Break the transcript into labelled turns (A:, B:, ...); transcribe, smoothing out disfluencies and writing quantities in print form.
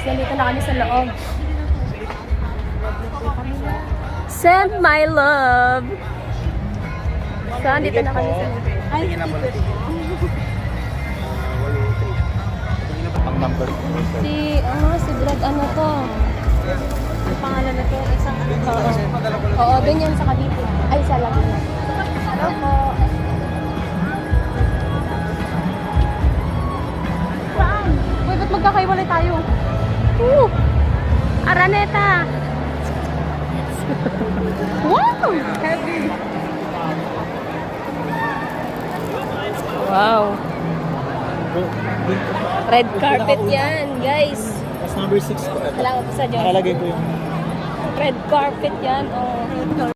A: nandito na kami sa loob. Send my love. So, nandito na kami sa loob. Ay, si Brad, ano to? Ang pangalan na to, isang ano to? Oo, dun yan sa Cavite. Ay, sa Laguna. Hello po. Saan? Uy, ba't magkakaiwalay tayo? Araneta! Wow! Heavy! Wow! Red carpet yan, guys.
B: That's number 6 po.
A: Kailangan ko sa Diyos.
B: Nakalagay ko yung
A: Red carpet yan, oh.